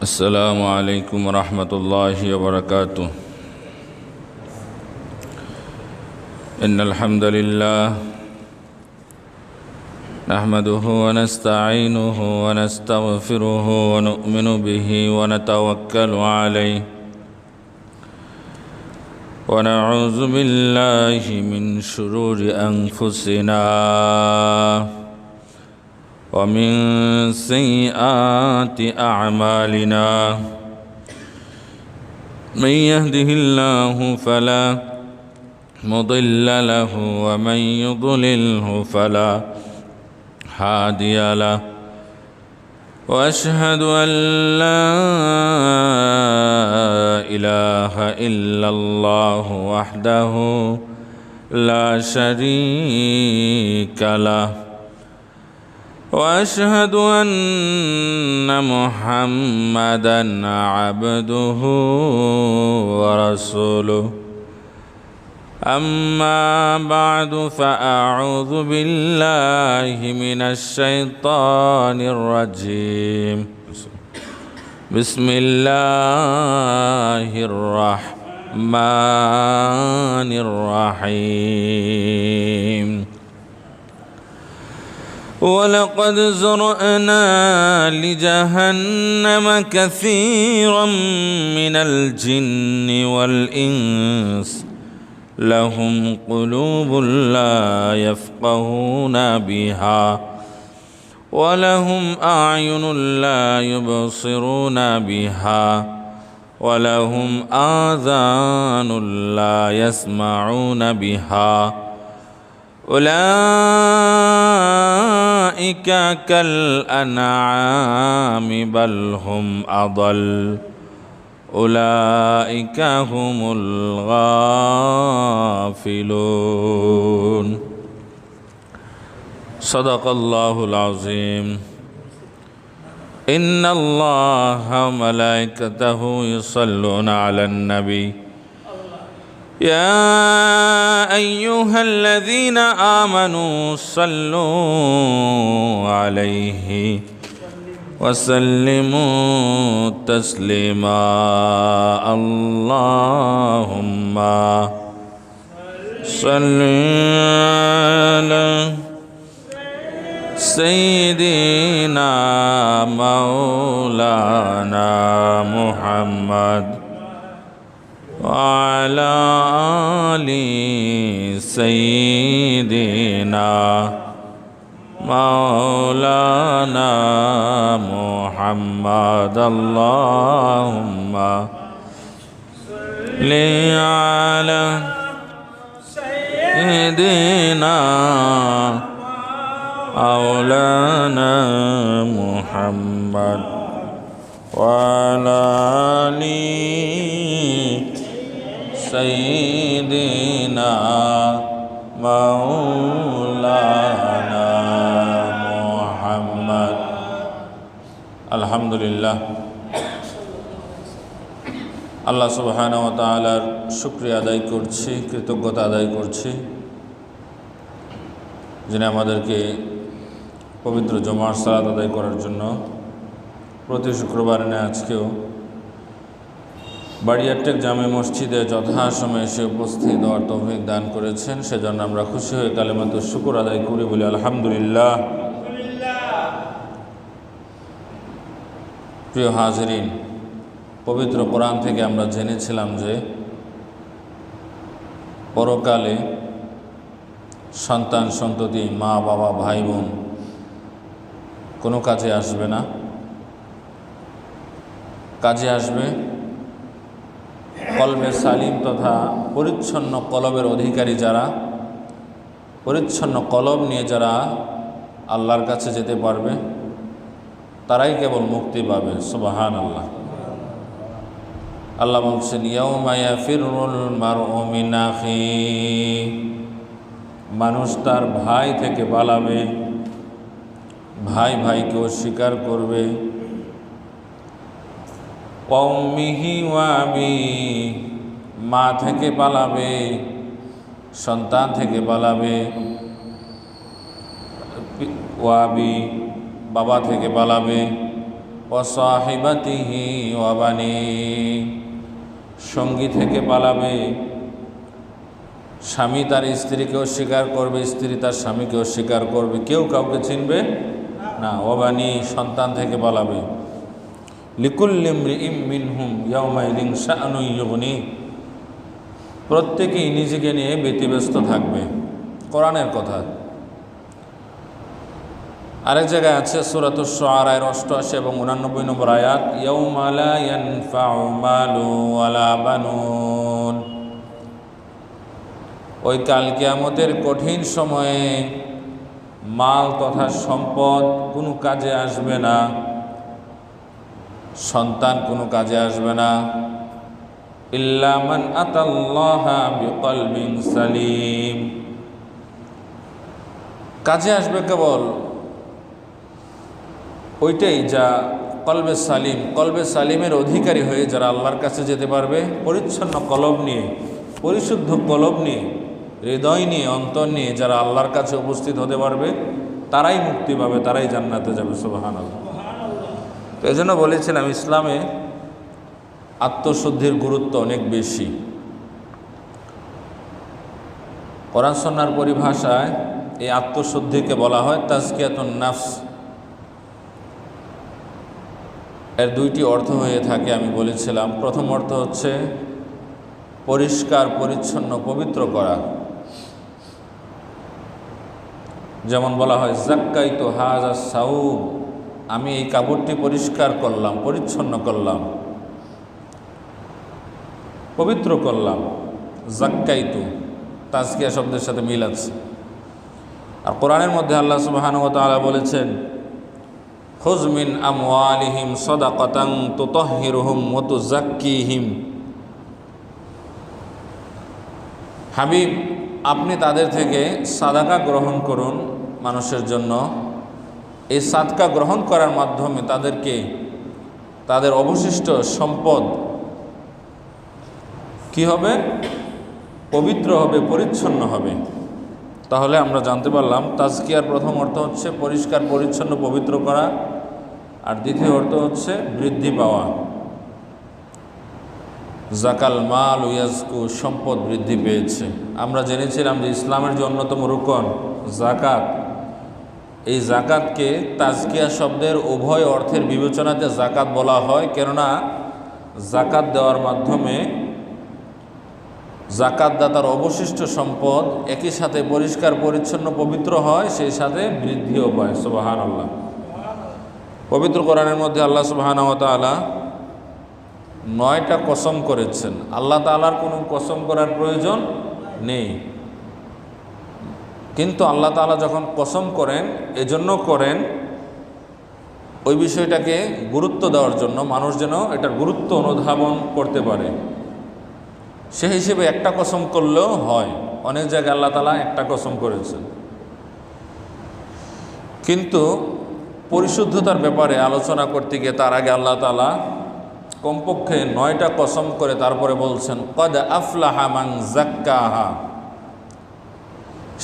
السلام عليكم ورحمة الله وبركاته. إن الحمد لله نحمده ونستعينه ونستغفره ونؤمن به ونتوكل عليه ونعوذ بالله من شرور أنفسنا ومن سيئات أعمالنا. من يهده الله فلا مضل له ومن يضلله فلا هادي له، وأشهد أن لا إله إلا الله وحده لا شريك له، وأشهد أن محمدًا عبده ورسوله. أما بعد فأعوذ بالله من الشيطان الرجيم. بسم الله الرحمن الرحيم. ولقد زرعنا لجهنم كثيرا من الجن والإنس لهم قلوب لا يفقهون بها ولهم أعين لا يبصرون بها ولهم آذان لا يسمعون بها. أولئك كالأنعام بل هم أضل، أولئك هم الغافلون. صدق الله العظيم. إن الله وملائكته يصلون على النبي يا أيها الذين آمنوا صلوا عليه وسلموا تسليما. اللهم صل على سيدنا مولانا محمد وعلى آل سيدنا مولانا محمد. اللهم صل على سيدنا مولانا محمد وعلى آل سيدنا مولانا محمد. আলহামদুলিল্লাহ, আল্লাহ সুবহানাহু ওয়া তাআলার শুকরিয়া আদায় করছি, কৃতজ্ঞতা আদায় করছি, যিনি আমাদেরকে পবিত্র জুমার সালাত আদায় করার জন্য প্রতি শুক্রবার আজকেও বাড়িয়ারটেক জামে মসজিদে যথাসময়ে এসে উপস্থিত হওয়ার তৌফিক দান করেছেন। সেজন্য আমরা খুশি হয়ে কালেমাতুশ শুকর আদায় করি, বলি আলহামদুলিল্লাহ। প্রিয় হাজিরিন, পবিত্র কোরআন থেকে আমরা জেনেছিলাম যে পরকালে সন্তান সন্ততি, মা বাবা, ভাই বোন কোনো কাজে আসবে না। কাজে আসবে কলবে সালিম তথা পরিচ্ছন্ন কলবের অধিকারী যারা, পরিচ্ছন্ন কলব নিয়ে যারা আল্লাহর কাছে যেতে পারবে, তারাই কেবল মুক্তি পাবে। সুবহানাল্লাহ। আল্লাহ বলছেন, ইয়াউমা ইয়াফিরুল মারউ মিন আখিহি, মানুষ তার ভাই থেকে পালাবে, ভাই ভাইকে অস্বীকার করবে। কওমিহি ওয়া আবিহি, মা থেকে পালাবে, সন্তান থেকে পালাবে। ওয়াবি বাবা থেকে পালাবে, ওয়া সাহিবাতিহি ওয়া বানি, সঙ্গী থেকে পালাবে, স্বামী তার স্ত্রীকে অস্বীকার করবে, স্ত্রী তার স্বামীকে অস্বীকার করবে, কেউ কাউকে চিনবে না। ওয়া বানি, সন্তান থেকে পালাবে। লিকুল্লি ইমরিইম মিনহুম ইয়াওমাইযিন শাআনুন ইউগনি, প্রত্যেকেই নিজেকে নিয়ে ব্যতিব্যস্ত থাকবে। কোরআনের কথা। আরেক জায়গায় আছে সূরাতুশ শুআরার 88 এবং 89 নম্বর আয়াত, ইয়াউমা লা ইয়ানফাউ মালু ওয়ালা বানুন, ওই কাল কিয়ামতের কঠিন সময়ে মাল তথা সম্পদ কোনো কাজে আসবে না, সন্তান কোনো কাজে আসবে না। ইল্লা মান আতাল্লাহা বিকলবিন সালিম, কাজে আসবে কেবল ওইটাই যা কলবে সালিম, কলবে সালিমের অধিকারী হয়ে যারা আল্লাহর কাছে যেতে পারবে, পরিচ্ছন্ন কলব নিয়ে, পরিশুদ্ধ কলব নিয়ে, হৃদয় নিয়ে, অন্তর নিয়ে যারা আল্লাহর কাছে উপস্থিত হতে পারবে, তারাই মুক্তি পাবে, তারাই জান্নাতে যাবে। সুবহানাল্লাহ। তো এই জন্য বলেছিলাম ইসলামে আত্মশুদ্ধির গুরুত্ব অনেক বেশি। কোরআন সুন্নাহর পরিভাষায় এই আত্মশুদ্ধিকে বলা হয় তাজকিয়াতুন নাফস। এর দুইটি অর্থ হয়ে থাকে, আমি বলেছিলাম। প্রথম অর্থ হচ্ছে পরিষ্কার পরিচ্ছন্ন পবিত্র করা, যেমন বলা হয় জাক্কাইতু হাযা সাউব, আমি এই কাপড়টি পরিষ্কার করলাম, পরিচ্ছন্ন করলাম, পবিত্র করলাম। জাক্কাইতু তাজকিয়া শব্দের সাথে মিল আছে। আর কোরআনের মধ্যে আল্লাহ সুবহানাহু ওয়া তাআলা বলেছেন, খুয মিন আমওয়ালিহিম সাদাকাতান তুতাহহিরুহুম ওয়া তুযাক্কিহিম, হাবিব আপনি তাদের থেকে সাদাকা গ্রহণ করুন মানুষের জন্য। এই সাদকা গ্রহণ করার মাধ্যমে তাদেরকে, তাদের অবশিষ্ট সম্পদ কি হবে? পবিত্র হবে, পরিচ্ছন্ন হবে। তাহলে আমরা জানতে পারলাম তাজকিয়ার প্রথম অর্থ হচ্ছে পরিষ্কার পরিচ্ছন্ন পবিত্র করা, আর দ্বিতীয় অর্থ হচ্ছে বৃদ্ধি পাওয়া। জাকাল মাল ইয়াজকু, সম্পদ বৃদ্ধি পেয়েছে। আমরা জেনেছিলাম যে ইসলামের যে অন্যতম রুকন জাকাত, এই জাকাতকে তাজকিয়া শব্দের উভয় অর্থের বিবেচনাতে জাকাত বলা হয়, কেননা জাকাত দেওয়ার মাধ্যমে জাকাতদাতার অবশিষ্ট সম্পদ একই সাথে পরিষ্কার পরিচ্ছন্ন পবিত্র হয়, সেই সাথে বৃদ্ধিও পায়। সুবহানাল্লাহ। পবিত্র কোরআনের মধ্যে আল্লাহ সুবহানাহু ওয়া তাআলা 9টা কসম করেছেন। আল্লাহ তাআলার কোনো কসম করার প্রয়োজন নেই, কিন্তু আল্লাহ তাআলা যখন কসম করেন এজন্য করেন ওই বিষয়টাকে গুরুত্ব দেওয়ার জন্য, মানুষ যেন এটার গুরুত্ব অনুধাবন করতে পারে। সে হিসেবে একটা কসম করলেও হয়। অনেক জায়গায় আল্লাহ তাআলা একটা কসম করেছেন, কিন্তু পরিশুদ্ধতার ব্যাপারে আলোচনা করতে গিয়ে তার আগে আল্লাহ তাআলা কমপক্ষে 9টা কসম করে তারপরে বলছেন কদ আফলাহা মান যাক্কাহা,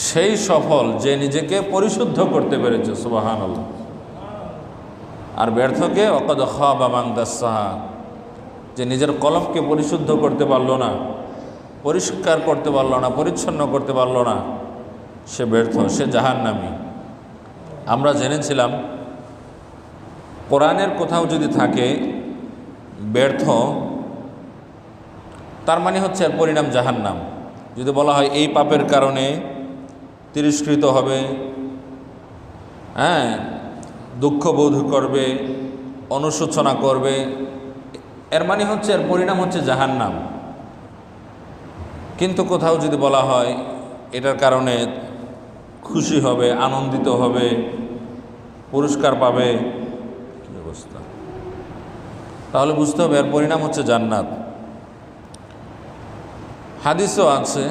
সেই সফল যে নিজেকে পরিশুদ্ধ করতে পেরেছে। সুবহানাল্লাহ। আর ব্যর্থকে ওয়াকাদ খাবা মান দাসসাহা, যে নিজের কলবকে পরিশুদ্ধ করতে পারলো না, পরিষ্কার করতে পারলো না, পরিচ্ছন্ন করতে পারলো না, সে ব্যর্থ, সে জাহান্নামী। আমরা জেনেছিলাম কোরআনের কোথাও যদি থাকে ব্যর্থ, তার মানে হচ্ছে এর পরিণাম জাহান্নাম। যদি বলা হয় এই পাপের কারণে তিরস্কৃত হবে, দুঃখ বোধ করবে, অনুশোচনা করবে, এর মানে হচ্ছে এর পরিণাম হচ্ছে জাহান্নাম। কিন্তু কোথাও যদি বলা হয় এটার কারণে খুশি হবে, আনন্দিত হবে, পুরস্কার পাবে, কি অবস্থা, তাহলে বুঝতে হবে এর পরিণাম হচ্ছে জান্নাত। হাদিসও আছে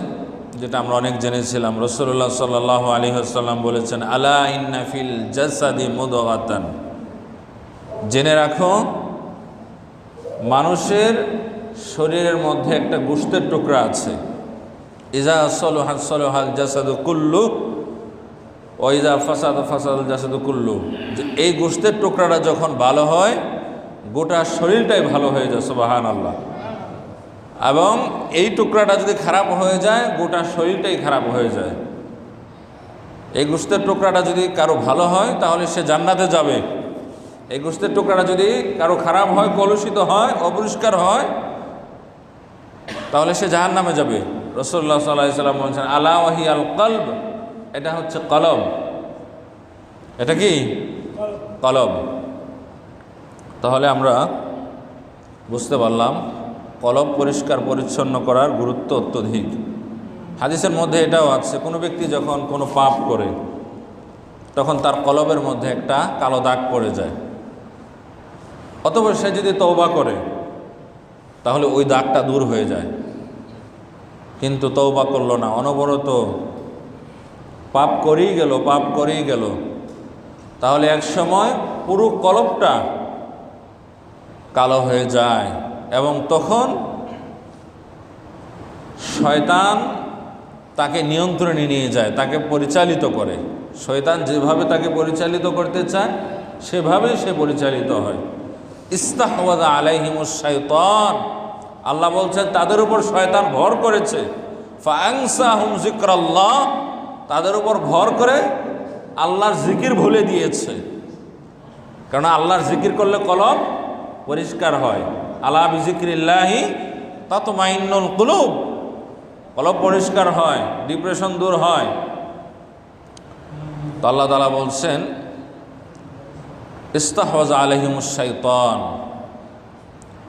যেটা আমরা অনেক জেনেছিলাম, রাসূলুল্লাহ সাল্লাল্লাহু আলাইহি ওয়াসাল্লাম বলেছেন আলা ইন্না ফিল জাসাদি মুদগাতান, জেনে রাখো মানুষের শরীরের মধ্যে একটা গোশতের টুকরা আছে। ইজা সলুহা সলুহাল জাসাদু কুল্লু ওয়া ইজা ফাসাদা ফাসাদাল জাসাদু কুল্লু, যে এই গোশতের টুকরাটা যখন ভালো হয় গোটা শরীরটাই ভালো হয়ে যায়, সুবহানাল্লাহ। এবং এই টুকরাটা যদি খারাপ হয়ে যায়, গোটা শরীরটাই খারাপ হয়ে যায়। এই গোশতের টুকরাটা যদি কারো ভালো হয় তাহলে সে জান্নাতে যাবে। এই গোশতের টুকরাটা যদি কারো খারাপ হয়, কলুষিত হয়, অপরিষ্কার হয়, তাহলে সে জাহান্নামে যাবে। রাসূলুল্লাহ সাল্লাল্লাহু আলাইহি ওয়াসাল্লাম বলেছেন, আলা ওয়াহিয়াল কলব, এটা হচ্ছে কলব। এটা কি কলব? তাহলে আমরা বুঝতে পারলাম কলব পরিষ্কার পরিচ্ছন্ন করার গুরুত্ব অত্যধিক। হাদিসের মধ্যে এটাও আছে, কোনো ব্যক্তি যখন কোনো পাপ করে তখন তার কলবের মধ্যে একটা কালো দাগ পড়ে যায়। অতঃপর সে যদি তওবা করে তাহলে ওই দাগটা দূর হয়ে যায়, কিন্তু তওবা করলো না, অনবরত পাপ করেই গেল, তাহলে এক সময় পুরো কলবটা কালো হয়ে যায়। এবং তখন শয়তান তাকে নিয়ন্ত্রণে নিয়ে যায়, তাকে পরিচালিত করে। শয়তান যেভাবে তাকে পরিচালিত করতে চায় সেভাবেই সে পরিচালিত হয়। ইস্তাহওয়াযা আলাইহিমুশ শাইতান, আল্লাহ বলছেন তাদের উপর শয়তান ভর করেছে। ফাআনসাহুম যিকরাল্লাহ, তাদের উপর ভর করে আল্লাহর জিকির ভুলে দিয়েছে। কারণ আল্লাহর জিকির করলে কলব পরিষ্কার হয়। আলা বিযিকরিল্লাহি তাতমাইন্নুল কুলুব, কলব পরিষ্কার হয়, ডিপ্রেশন দূর হয়। তো আল্লাহ তাআলা বলছেন ইস্তাহওয়াযা আলাইহিমুশ শাইতান,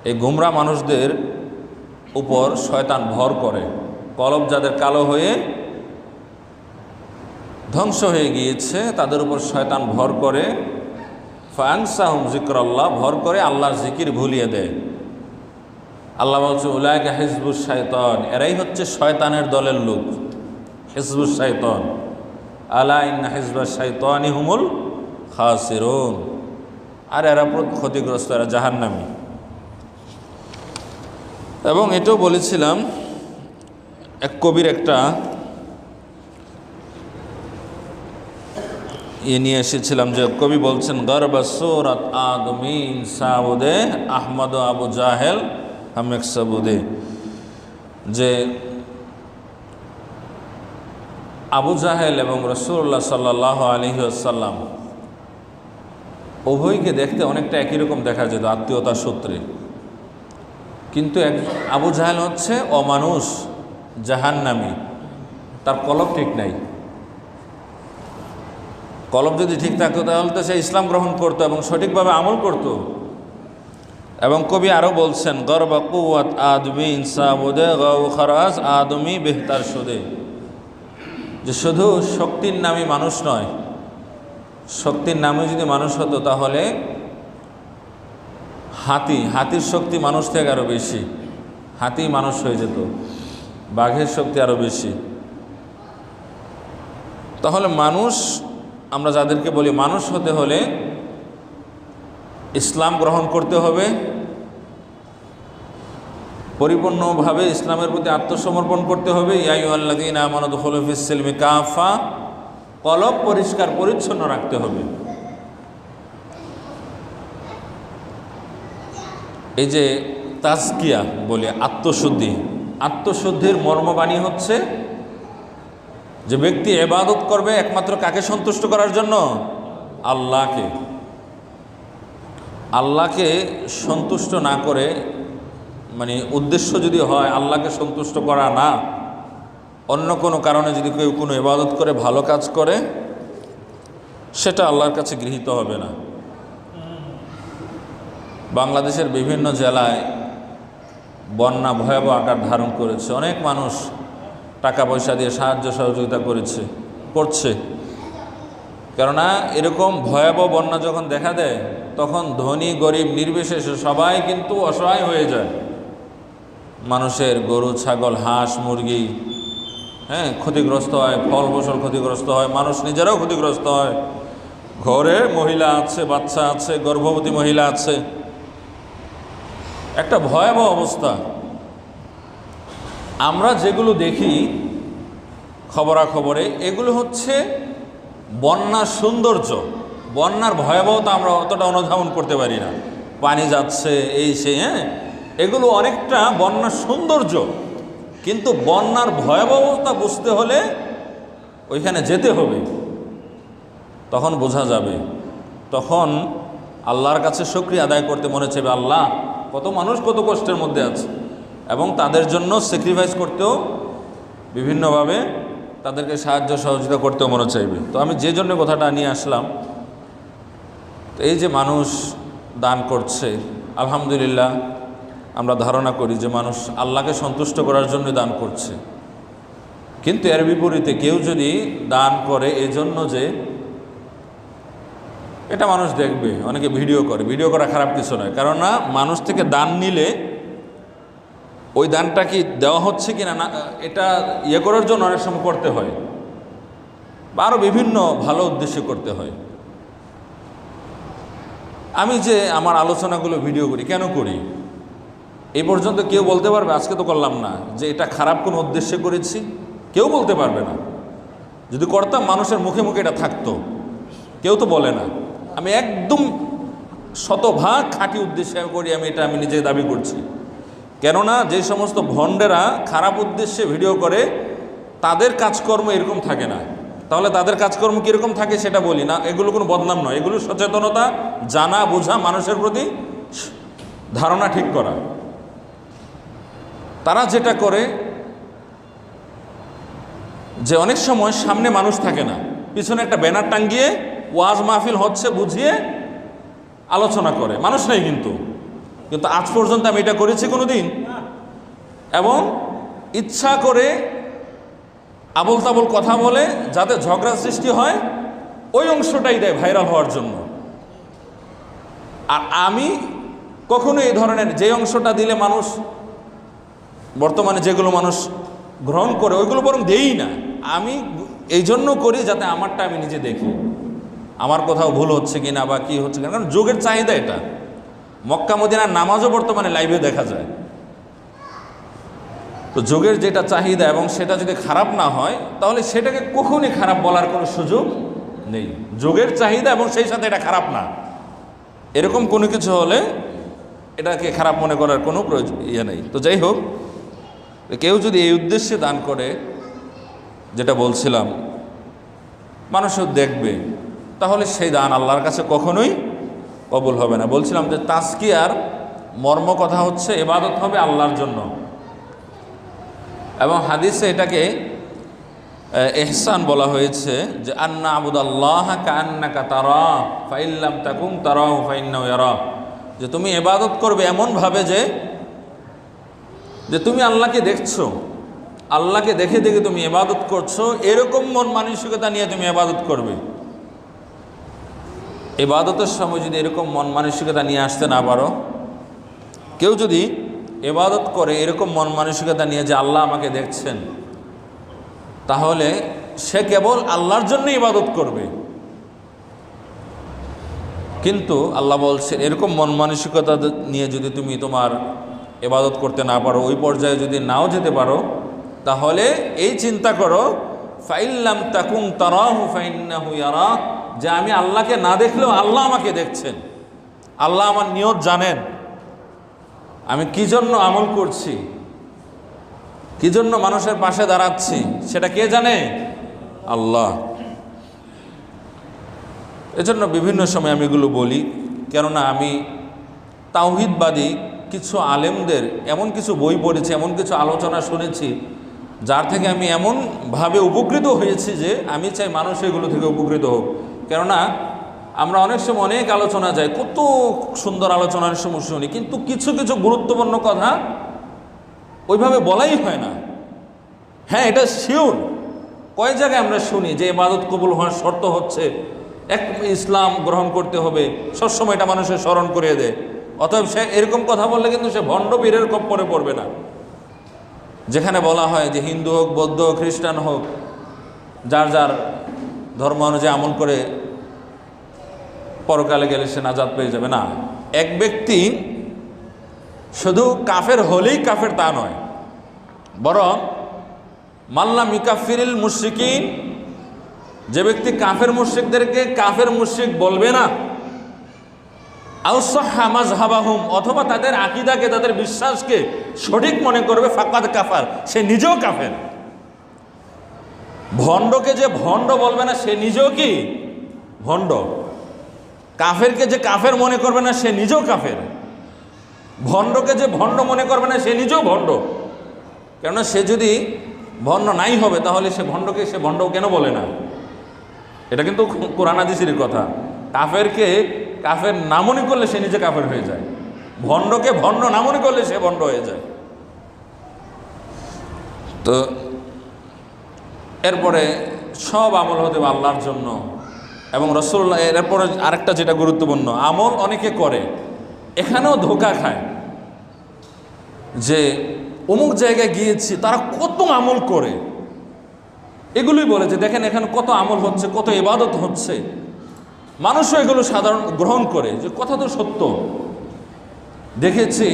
এই গুমরা মানুষদের উপর শয়তান ভর করে। কলব যাদের কালো হয়ে ধ্বংস হয়ে গিয়েছে তাদের উপর শয়তান ভর করে। ফাআনসাহুম যিকরাল্লাহ, ভর করে আল্লাহর জিকির ভুলিয়ে দেয়। আল্লাহ বলছে উলাইকা হিজবুশ শাইতান, এরাই হচ্ছে শয়তানের দলের লোক, হিজবুশ শাইতান। আলা ইন্না হিজবাশ শাইতানি হুমুল খাসিরুন, আর এরা ক্ষতিগ্রস্ত, এরা জাহান্নামী। এবং এটাও বলেছিলাম, এক কবির একটা নিয়ে এসেছিলাম যে কবি বলছেন গরবা সুরাত আদমিন সাউদে আহমদ আবু জাহেল হামেক সাবুদে, যে আবু জাহেল এবং রাসূলুল্লাহ সাল্লাল্লাহু আলাইহি ওয়াসাল্লাম উভয়কে দেখতে অনেকটা একই রকম দেখা যেত আত্মীয়তার সূত্রে, কিন্তু আবু জাহেল হচ্ছে অমানুষ, জাহান্নামী, তার কলব ঠিক নাই। কলব যদি ঠিক থাকতো তাহলে তো সে ইসলাম গ্রহণ করতো এবং সঠিকভাবে আমল করত। এবং কবি আরও বলছেন গরবা কুওয়াত আদমি ইনসাবুদে গাউ খারাজ আদমি বেহতার সুদে, যে শুধু শক্তির নামই মানুষ নয়, শক্তির নামে যদি মানুষ হতো তাহলে হাতির শক্তি মানুষ থেকে আরও বেশি, হাতি মানুষ হয়ে যেত, বাঘের শক্তি আরও বেশি। তাহলে মানুষ, আমরা যাদেরকে বলি মানুষ হতে হলে ইসলাম গ্রহণ করতে হবে, পরিপূর্ণভাবে ইসলামের প্রতি আত্মসমর্পণ করতে হবে। ইয়া আইয়ুহাল্লাযীনা আমানু দুখুলু ফিস-সিলমি কাফা, কলব পরিষ্কার পরিচ্ছন্ন রাখতে হবে। এই যে তাজকিয়া বলে আত্মশুদ্ধি, আত্মশুদ্ধির মর্মবাণী হচ্ছে যে ব্যক্তি ইবাদত করবে একমাত্র কাকে সন্তুষ্ট করার জন্য? আল্লাহকে। আল্লাহকে সন্তুষ্ট না করে, মানে উদ্দেশ্য যদি হয় আল্লাহকে সন্তুষ্ট করা না, অন্য কোনো কারণে যদি কেউ কোনো ইবাদত করে, ভালো কাজ করে, সেটা আল্লাহর কাছে গৃহীত হবে না। বাংলাদেশের বিভিন্ন জেলায় বন্যা ভয়াবহ আকার ধারণ করেছে, অনেক মানুষ টাকা পয়সা দিয়ে সাহায্য সহযোগিতা করছে। কেননা এরকম ভয়াবহ বন্যা যখন দেখা দেয় তখন ধনী গরিব নির্বিশেষে সবাই কিন্তু অসহায় হয়ে যায়। মানুষের গরু ছাগল হাঁস মুরগি ক্ষতিগ্রস্ত হয়, ফল ফসল ক্ষতিগ্রস্ত হয়, মানুষ নিজেরাও ক্ষতিগ্রস্ত হয়। ঘরে মহিলা আছে, বাচ্চা আছে, গর্ভবতী মহিলা আছে, একটা ভয়াবহ অবস্থা। আমরা যেগুলো দেখি খবরাখবরে, এগুলো হচ্ছে বন্যার সৌন্দর্য, বন্যার ভয়াবহতা আমরা অতটা অনুধাবন করতে পারি না। পানি যাচ্ছে, এই সেই, হ্যাঁ, এগুলো অনেকটা বন্যার সৌন্দর্য, কিন্তু বন্যার ভয়াবহতা বুঝতে হলে ওইখানে যেতে হবে, তখন বোঝা যাবে। তখন আল্লাহর কাছে শুকরিয়া আদায় করতে মনে চাইবে, আল্লাহ কত মানুষ কত কষ্টের মধ্যে আছে, এবং তাদের জন্য স্যাক্রিফাইস করতেও, বিভিন্নভাবে তাদেরকে সাহায্য সহযোগিতা করতেও মনে চাইবে। তো আমি যে জন্য কথাটা নিয়ে আসলাম, তো এই যে মানুষ দান করছে, আলহামদুলিল্লাহ আমরা ধারণা করি যে মানুষ আল্লাহকে সন্তুষ্ট করার জন্য দান করছে, কিন্তু এর বিপরীতে কেউ যদি দান করে এজন্য যে এটা মানুষ দেখবে, অনেকে ভিডিও করে, ভিডিও করা খারাপ কিছু নয়, কারণ না মানুষ থেকে দান নিলে ওই দানটা কি দেওয়া হচ্ছে কিনা না এটা ইয়ে করার জন্য অনেক সময় করতে হয়, বা আরও বিভিন্ন ভালো উদ্দেশ্যে করতে হয়। আমি যে আমার আলোচনাগুলো ভিডিও করি, কেন করি এই পর্যন্ত কেউ বলতে পারবে, আজকে তো করলাম না, যে এটা খারাপ কোনো উদ্দেশ্যে করেছি? কেউ বলতে পারবে না। যদি করতাম মানুষের মুখে মুখে এটা থাকতো, কেউ তো বলে না। আমি একদম শতভাগ খাঁটি উদ্দেশ্যে করি, আমি নিজে দাবি করছি। কেননা যে সমস্ত ভণ্ডেরা খারাপ উদ্দেশ্যে ভিডিও করে তাদের কাজকর্ম এরকম থাকে না। তাহলে তাদের কাজকর্ম কীরকম থাকে সেটা বলি না, এগুলো কোনো বদনাম নয়, এগুলো সচেতনতা, জানা বোঝা, মানুষের প্রতি ধারণা ঠিক করা। তারা যেটা করে যে অনেক সময় সামনে মানুষ থাকে না, পিছনে একটা ব্যানার টাঙ্গিয়ে ওয়াজ মাহফিল হচ্ছে বুঝিয়ে আলোচনা করে, মানুষ নেই কিন্তু আজ পর্যন্ত আমি এটা করেছি কোনো দিন। এবং ইচ্ছা করে আবল তাবল কথা বলে যাতে ঝগড়া সৃষ্টি হয়, ওই অংশটাই দেয় ভাইরাল হওয়ার জন্য। আর আমি কখনো এই ধরনের যে অংশটা দিলে মানুষ, বর্তমানে যেগুলো মানুষ গ্রহণ করে ওইগুলো বরং দেই না, আমি এই জন্য করি যাতে আমারটা আমি নিজে দেখি, আমার কোথাও ভুল হচ্ছে কিনা বা কি হচ্ছে কিনা। কারণ যুগের চাহিদা এটা। মক্কা মদিনার নামাজও বর্তমানে লাইভে দেখা যায়। তো যুগের যেটা চাহিদা, এবং সেটা যদি খারাপ না হয় তাহলে সেটাকে কখনই খারাপ বলার কোনো সুযোগ নেই। যুগের চাহিদা এবং সেই সাথে এটা খারাপ না, এরকম কোনো কিছু হলে এটাকে খারাপ মনে করার কোনো প্রয়োজন নেই। তো যাই হোক, কেউ যদি এই উদ্দেশ্যে দান করে, যেটা বলছিলাম মানুষও দেখবে, তাহলে সেই দান আল্লাহর কাছে কখনোই কবুল হবে না। বলছিলাম যে তাজকিয়ার মর্ম কথা হচ্ছে ইবাদত হবে আল্লাহর জন্য, এবং হাদিসে এটাকে ইহসান বলা হয়েছে, যে আন্না আবুদাল্লাহ কান্নাকা তারা ফাইল্লাম তাকুম তারাহু ফাইন্নাহু ইয়ারা, যে তুমি ইবাদত করবে এমনভাবে যে তুমি আল্লাহকে দেখছো, আল্লাহকে দেখে দেখে তুমি ইবাদত করছো, এরকম মন মানসিকতা নিয়ে তুমি ইবাদত করবে। ইবাদতের সময় যদি এরকম মন মানসিকতা নিয়ে আসতে না পারো, কেউ যদি ইবাদত করে এরকম মন মানসিকতা নিয়ে যে আল্লাহ আমাকে দেখছেন, তাহলে সে কেবল আল্লাহর জন্য ইবাদত করবে। কিন্তু আল্লাহ বলছেন এরকম মন মানসিকতা নিয়ে যদি তুমি তোমার ইবাদত করতে না পারো, ওই পর্যায়ে যদি নাও যেতে পারো, তাহলে এই চিন্তা করো ফাইল্লাম তাকুম তারাহু ফাইন্নাহু ইয়ারা, যে আমি আল্লাহকে না দেখলেও আল্লাহ আমাকে দেখছেন, আল্লাহ আমার নিয়ত জানেন, আমি কি জন্য আমল করছি, কি জন্য মানুষের পাশে দাঁড়াচ্ছি, সেটা কে জানে? আল্লাহ। এজন্য বিভিন্ন সময় আমি এগুলো বলি, কেননা আমি তাওহীদবাদী কিছু আলেমদের এমন কিছু বই পড়েছি, এমন কিছু আলোচনা শুনেছি, যার থেকে আমি এমনভাবে উপকৃত হয়েছি যে আমি চাই মানুষ এগুলো থেকে উপকৃত হোক। কেননা আমরা অনেক সময় অনেক আলোচনা যাই, কত সুন্দর আলোচনার সময় শুনি, কিন্তু কিছু কিছু গুরুত্বপূর্ণ কথা ওইভাবে বলাই হয় না। হ্যাঁ, এটা শিওর কয় জায়গায় আমরা শুনি যে ইবাদত কবুল হওয়ার শর্ত হচ্ছে এক ইসলাম গ্রহণ করতে হবে, সবসময় এটা মানুষের স্মরণ করিয়ে দেয়। অতএব সে এরকম কথা বললে কিন্তু সে ভণ্ড পীরের কপ্পরে পড়বে না। যেখানে বলা হয় যে হিন্দু হোক, বৌদ্ধ হোক, খ্রিস্টান হোক, যার যার ধর্ম অনুযায়ী আমল করে পরকালে গেলে সে নাজাত পেয়ে যাবে, না। এক ব্যক্তি শুধু কাফের হলেই কাফের তা নয়, বরং মাল্লাম ইউকাফিরিল মুশরিকিন, যে ব্যক্তি কাফের মুশরিকদেরকে কাফের মুশরিক বলবে না, আও সাহহা মাযহাবাহুম, অথবা তাদের আকীদাকে, তাদের বিশ্বাসকে সঠিক মনে করবে, ফাকাদ কাফার, সে নিজেও কাফের। ভণ্ডকে যে ভণ্ড বলবে না সে নিজেও কি ভণ্ড, কাফেরকে যে কাফের মনে করবে না সে নিজেও কাফের, ভণ্ডকে যে ভণ্ড মনে করবে না সে নিজেও ভণ্ড। কেননা সে যদি ভণ্ড নাই হবে তাহলে সে ভণ্ডকে সে ভণ্ড কেন বলে না? এটা কিন্তু কোরআন হাদিসের কথা। কাফেরকে কাফের না মনে করলে সে নিজে কাফের হয়ে যায়, ভণ্ডকে ভণ্ড না মনে করলে সে ভণ্ড হয়ে যায়। তো এরপরে সব আমল হতে হবে আল্লাহর জন্য এবং রাসূলুল্লাহ। এরপরে আরেকটা যেটা গুরুত্বপূর্ণ, আমল অনেকে করে, এখানেও ধোঁকা খায় যে অমুক জায়গায় গিয়েছি, তারা কত আমল করে, এগুলোই বলে যে দেখেন এখানে কত আমল হচ্ছে, কত ইবাদত হচ্ছে। মানুষও এগুলো সাধারণ গ্রহণ করে যে কথা তো সত্য। দেখেছি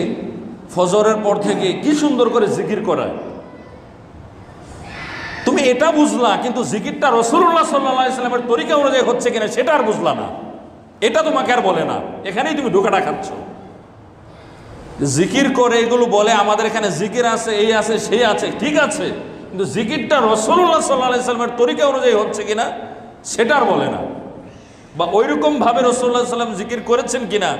ফজরের পর থেকে কি সুন্দর করে জিকির করায়, তুমি এটা বুঝলা, কিন্তু জিকিরটা রাসূলুল্লাহ সাল্লাল্লাহু আলাইহি ওয়াসাল্লামের তরিকা অনুযায়ী হচ্ছে কিনা সেটা আর বুঝলা না, এটা তোমাকে আর বলে না। এখানেই তুমি ধোঁকাটা খাচ্ছ। জিকির করে এগুলো বলে আমাদের এখানে জিকির আছে, এই আছে, সেই আছে, ঠিক আছে, কিন্তু জিকিরটা রাসূলুল্লাহ সাল্লাল্লাহু আলাইহি ওয়াসাল্লামের তরিকা অনুযায়ী হচ্ছে কিনা সেটা আর বলে না, বা ওইরকম ভাবে রাসূলুল্লাহ সাল্লাল্লাহু আলাইহি ওয়াসাল্লাম জিকির করেছেন কিনা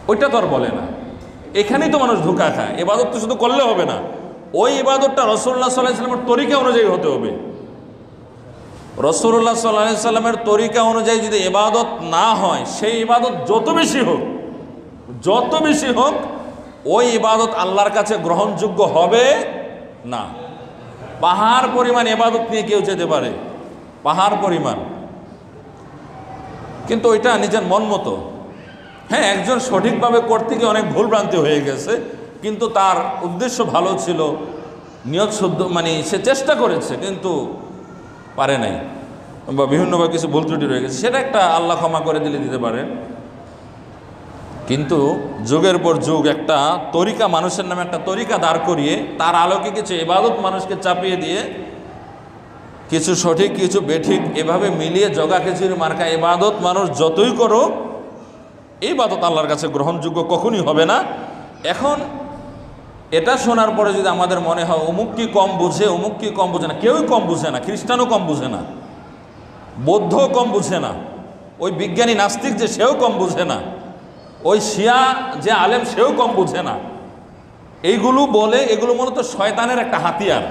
ওইটা তো আর বলে না। এখানেই তো মানুষ ধোঁকা খায়। ইবাদত তো শুধু করলে হবে না, ওই ইবাদতটা রাসূলুল্লাহ সাল্লাল্লাহু আলাইহি ওয়াসাল্লামের তরিকা অনুযায়ী হতে হবে। রাসূলুল্লাহ সাল্লাল্লাহু আলাইহি ওয়াসাল্লামের তরিকা অনুযায়ী যদি ইবাদত না হয়, সেই ইবাদত যত বেশি হোক, যত বেশি হোক, ওই ইবাদত আল্লাহর কাছে গ্রহণযোগ্য হবে না। পাহাড় পরিমাণ ইবাদত নিয়ে কেউ যেতে পারে, পাহাড় পরিমাণ, কিন্তু ওইটা নিজের মন মতো। হ্যাঁ, একজন সঠিকভাবে করতে গিয়ে অনেক ভুলভ্রান্তি হয়ে গেছে, কিন্তু তার উদ্দেশ্য ভালো ছিল, নিয়ত শুদ্ধ, মানে সে চেষ্টা করেছে কিন্তু পারে নাই, বা বিভিন্নভাবে কিছু ভুল ত্রুটি রয়ে গেছে, সেটা একটা আল্লাহ ক্ষমা করে দিতে পারে। কিন্তু যুগের পর যুগ একটা তরিকা, মানুষের নামে একটা তরিকা দাঁড় করিয়ে তার আলোকে কিছু ইবাদত মানুষকে চাপিয়ে দিয়ে কিছু সঠিক কিছু বেঠিক এভাবে মিলিয়ে জগা খিচুড়ি মার্কা ইবাদত মানুষ যতই করো, এই ইবাদত আল্লাহর কাছে গ্রহণযোগ্য কখনই হবে না। এখন এটা শোনার পরে যদি আমাদের মনে হয় অমুক কি কম বুঝে, অমুক কি কম বুঝে না, কেউই কম বুঝে না, খ্রিস্টানও কম বুঝে না, বৌদ্ধও কম বুঝে না, ওই বিজ্ঞানী নাস্তিক যে সেও কম বুঝে না, ওই শিয়া যে আলেম সেও কম বুঝে না। এইগুলো বলে, এগুলো মূলত শয়তানের একটা হাতিয়ার।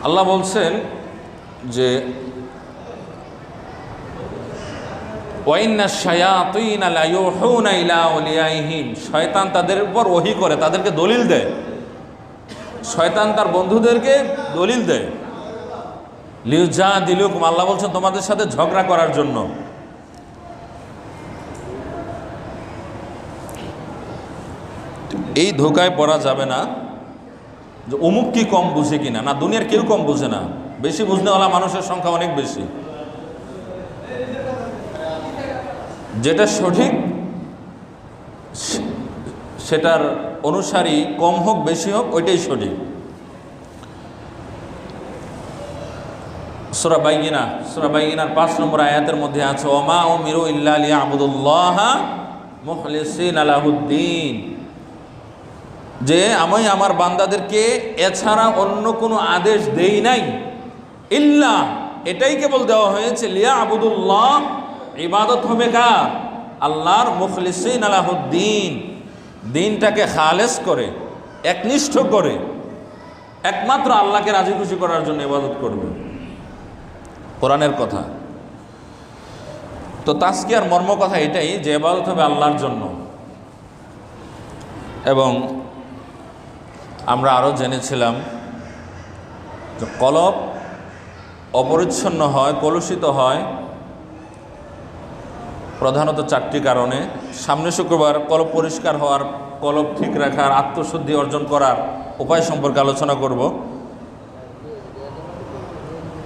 আল্লাহ বলছেন যে ওয়াইন্না শায়াতিনা লা ইউহুনা ইলা আউলিয়াইহিম, শয়তান তাদের উপর ওহী করে, তাদেরকে দলিল দেয়, শয়তান তার বন্ধুদেরকে দলিল দেয়। লিউজাদিলুকুম, আল্লাহ বলছেন তোমাদের সাথে ঝগড়া করার জন্য। এই ধোকায় পড়া যাবে না যে অমুক কি কম বুঝে কিনা, না, দুনিয়ার কেউ কম বুঝে না, বেশি বুঝনেওয়ালা মানুষের সংখ্যা অনেক বেশি। যেটা সঠিক সেটার অনুসারী কম হোক বেশি হোক ওইটাই সঠিক। সূরা বাইয়িনার 5 নম্বর আয়াতের মধ্যে আছে ওমা উমিরু ইল্লা লিয়াবুদুল্লাহা মুখলিসিনা লাহুদ্দিন, যে আমি আমার বান্দাদেরকে এছাড়া অন্য কোনো আদেশ দেই নাই, ইল্লা, এটাই কেবল দেওয়া হয়েছে, লিয়াবুদুল্লাহ, ইবাদত হবে কার? আল্লাহর, মুখলিসিনা লাহুদ্দিন, দিনটাকে খালেস করে, একনিষ্ঠ করে, একমাত্র আল্লাহকে রাজি খুশি করার জন্য ইবাদত করবে। কোরআনের কথা। তো তাজকিয়ার মর্ম কথা এটাই যে ইবাদত হবে আল্লাহর জন্য। এবং আমরা আরও জেনেছিলাম যে কলব অপরিচ্ছন্ন হয়, কলুষিত হয় প্রধানত 4টি কারণে। সামনে শুক্রবার কলব পরিষ্কার হওয়ার, কলব ঠিক রাখার, আত্মশুদ্ধি অর্জন করার উপায় সম্পর্কে আলোচনা করব।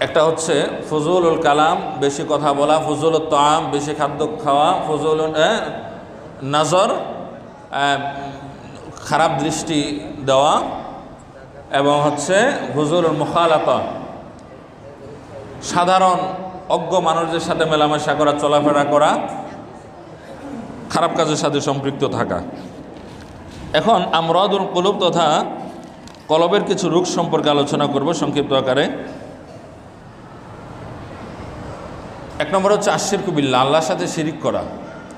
একটা হচ্ছে ফজুলুল কালাম, বেশি কথা বলা, ফজুলুত তাআম, বেশি খাদ্য খাওয়া, ফজুলুন নজর, খারাপ দৃষ্টি দেওয়া, এবং হচ্ছে ফজুলুল মুখালাতা, সাধারণ অজ্ঞ মানুষদের সাথে মেলামেশা করা, চলাফেরা করা, খারাপ কাজের সাথে সম্পৃক্ত থাকা। এখন আমরাদুল কুলুব তথা কলবের কিছু রোগ সম্পর্কে আলোচনা করব সংক্ষিপ্ত আকারে। এক নম্বর হচ্ছে আশিরকু বিল্লাহ, আল্লাহর সাথে শিরিক করা।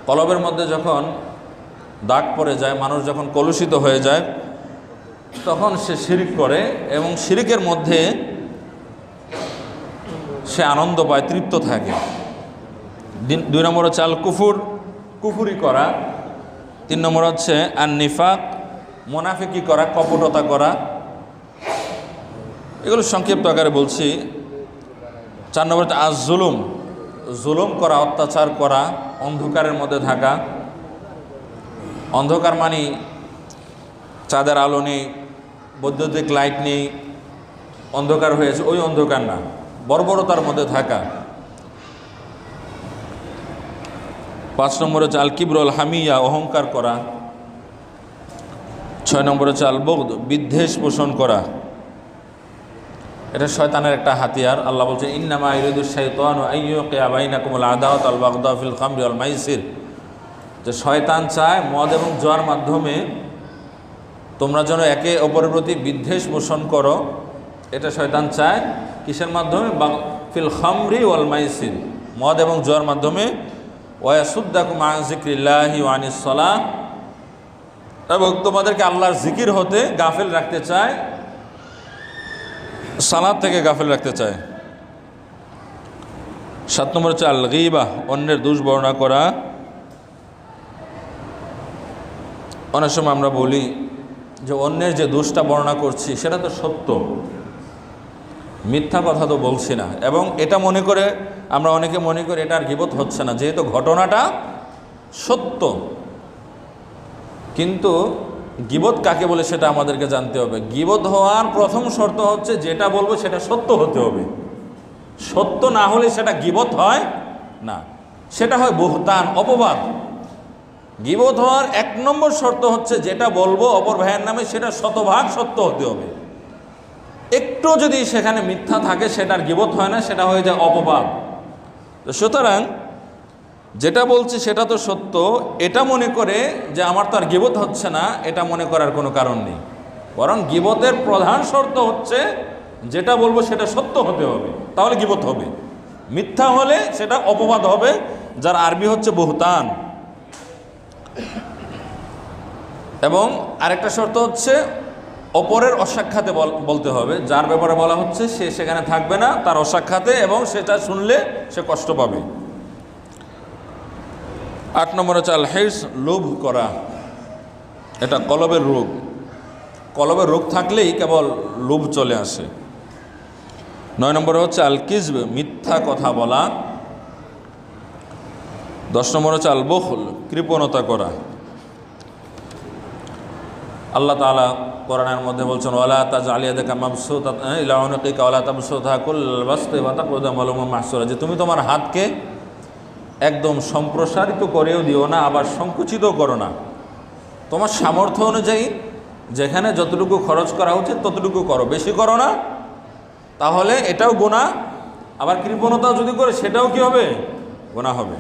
কলবের মধ্যে যখন দাগ পড়ে যায়, মানুষ যখন কলুষিত হয়ে যায়, তখন সে শিরিক করে এবং শিরিকের মধ্যে সে আনন্দ পায়, তৃপ্ত থাকে। 2 নম্বর হচ্ছে আল কুফুর, কুফুরি করা। 3 নম্বর হচ্ছে আর নিফাক, মুনাফিকি করা, কপটতা করা। এগুলো সংক্ষিপ্ত আকারে বলছি। 4 নম্বর হচ্ছে আজ জুলুম, জুলুম করা, অত্যাচার করা, অন্ধকারের মধ্যে থাকা। অন্ধকার মানে চাঁদের আলো নেই, বৈদ্যুতিক লাইট নেই, অন্ধকার হয়েছে, ওই অন্ধকার না, বর্বরতার মধ্যে থাকা। 5 নম্বর হচ্ছে আল কিবরুল হামিয়া, অহংকার করা। 6 নম্বর হচ্ছে আল বগদ, বিদ্বেষ পোষণ করা। এটা শয়তানের একটা হাতিয়ার। আল্লাহ বলছেন ইন্নামা ইউরিদুশ শাইতানু আইয়ুকিয়া বাইনাকুমুল আদাওয়াতা ওয়াল বাগদা ফিল খামরি ওয়াল মাইসির, যে শয়তান চায় মদ এবং জুয়ার মাধ্যমে তোমরা যেন একে অপরের প্রতি বিদ্বেষ পোষণ করো। এটা শয়তান চায় কিসের মাধ্যমে? ফিল খামরি ওয়াল মাইসির, মদ এবং জুয়ার মাধ্যমে। ওয়ায়াসুদ্দাকুম আন যিকরিল্লাহি ওয়া আনিস সালাহ, এবং তোমাদেরকে আল্লাহর জিকির হতে গাফিল রাখতে চায়, সালাত থেকে গাফিল রাখতে চায়। 7 নম্বর হচ্ছে আল গীবা, অন্যের দোষ বর্ণনা করা। অনেক সময় আমরা বলি যে অন্যের যে দোষটা বর্ণনা করছি সেটা তো সত্য, মিথ্যা কথা তো বলছি না, এবং এটা মনে করে আমরা অনেকে মনে করি এটা আর গীবত হচ্ছে না, যেহেতু ঘটনাটা সত্য। কিন্তু গীবত কাকে বলে সেটা আমাদেরকে জানতে হবে। গীবত হওয়ার প্রথম শর্ত হচ্ছে যেটা বলবো সেটা সত্য হতে হবে। সত্য না হলে সেটা গীবত হয় না, সেটা হয় বুহতান, অপবাদ। গীবত হওয়ার 1 নম্বর শর্ত হচ্ছে যেটা বলবো অপর ভাইয়ের নামে সেটা শতভাগ সত্য হতে হবে। একটু যদি সেখানে মিথ্যা থাকে সেটার গীবত হয় না, সেটা হয়ে যায় অপবাদ। তো সুতরাং যেটা বলছি সেটা তো সত্য, এটা মনে করে যে আমার তো আর গীবত হচ্ছে না, এটা মনে করার কোনো কারণ নেই। বরং গীবতের প্রধান শর্ত হচ্ছে যেটা বলবো সেটা সত্য হতে হবে, তাহলে গীবত হবে। মিথ্যা হলে সেটা অপবাদ হবে, যার আরবি হচ্ছে বুহতান। এবং আরেকটা শর্ত হচ্ছে অপরের অসাক্ষাতে বলতে হবে, যার ব্যাপারে বলা হচ্ছে সে সেখানে থাকবে না, তার অসাক্ষাতে, এবং সেটা শুনলে সে কষ্ট পাবে। 8 নম্বর হচ্ছে আল হিরস, লোভ করা। এটা কলবের রোগ। কলবের রোগ থাকলেই কেবল লোভ চলে আসে। 9 নম্বর হচ্ছে আল কিজব, মিথ্যা কথা বলা। 10 নম্বর হচ্ছে আল বুখল, কৃপণতা করা। আল্লাহ তাআলা কোরআনের মধ্যে বলছেন ওয়ালা তাজআল ইয়াদাকা মাবসুতাতান ইলা উনুকিকা ওয়ালা তাবসুতহা কুল্লাল বাসতি ফাতাকুদা মালুমান মাহসুরা, যে তুমি তোমার হাতকে একদম সম্প্রসারিত করেও দিও না, আবার সংকুচিত করো না। তোমার সামর্থ্য অনুযায়ী যেখানে যতটুকু খরচ করা উচিত ততটুকু করো, বেশি করো না, তাহলে এটাও গুনাহ। আবার কৃপণতাও যদি করে সেটাও কি হবে? গুনাহ হবে।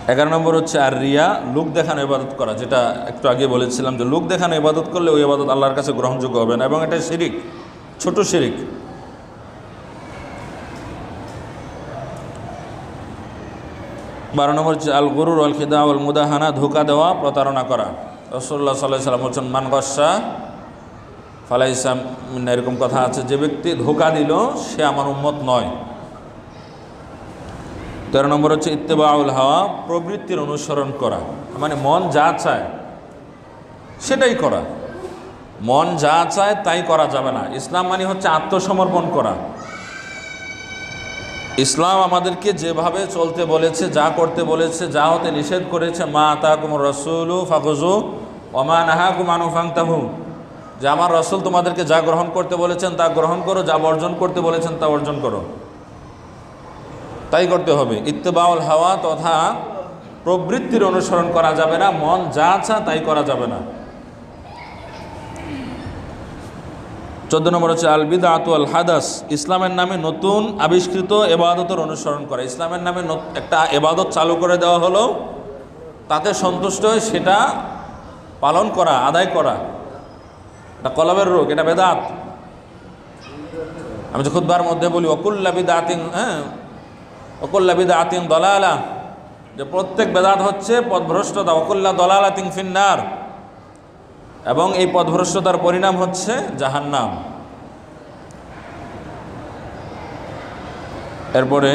11 নম্বর হচ্ছে আর রিয়া, লোক দেখানো ইবাদত করা, যেটা একটু আগে বলেছিলাম যে লোক দেখানো ইবাদত করলে ওই ইবাদত আল্লাহর কাছে গ্রহণযোগ্য হবে না, এবং এটা শিরিক, ছোট শিরিক। 12 নম্বর হচ্ছে আল গুরুর আল খিদা আল মুদাহানা, ধোকা দেওয়া, প্রতারণা করা। রাসূলুল্লাহ সাল্লাল্লাহু আলাইহি ওয়াসাল্লাম বলছেন মান গস্সা ফালাইসা মিন্না, এরকম কথা আছে, যে ব্যক্তি ধোকা দিল সে আমার উম্মত নয়। 13 নম্বর হচ্ছে ইত্তেবাউল হাওয়া, প্রবৃত্তির অনুসরণ করা, মানে মন যা চায় সেটাই করা। মন যা চায় তাই করা যাবে না। ইসলাম মানে হচ্ছে আত্মসমর্পণ করা। ইসলাম আমাদেরকে যেভাবে চলতে বলেছে, যা করতে বলেছে, যা হতে নিষেধ করেছে, মা আতাকুমুর রাসূলু ফাখুযু ওয়া মা নাহাকুম আনহু ফান্তাহু, যে আমার রাসূল তোমাদেরকে যা গ্রহণ করতে বলেছেন তা গ্রহণ করো, যা বর্জন করতে বলেছেন তা বর্জন করো, তাই করতে হবে। ইত্তেবাউল হাওয়া তথা প্রবৃত্তির অনুসরণ করা যাবে না, মন যা চায় তাই করা যাবে না। 14 নম্বর হচ্ছে আল বিদআতু আল হাদাস, ইসলামের নামে নতুন আবিষ্কৃত ইবাদতের অনুসরণ করা। ইসলামের নামে একটা ইবাদত চালু করে দেওয়া হলো, তাতে সন্তুষ্ট হয়ে সেটা পালন করা, আদায় করা, এটা কলবের রোগ, এটা বেদাত। আমি যে খুতবার মধ্যে বলি ওকুল্লা বিদআতিন, ওকুল্লা বিদআতিন দালালা, যে প্রত্যেক বেদাত হচ্ছে পথভ্রষ্টতা, ওকুল্লা দালালাতিন ফিন্নার, এবং এই পথভ্রষ্টতার পরিণাম হচ্ছে জাহান্নাম। এরপরে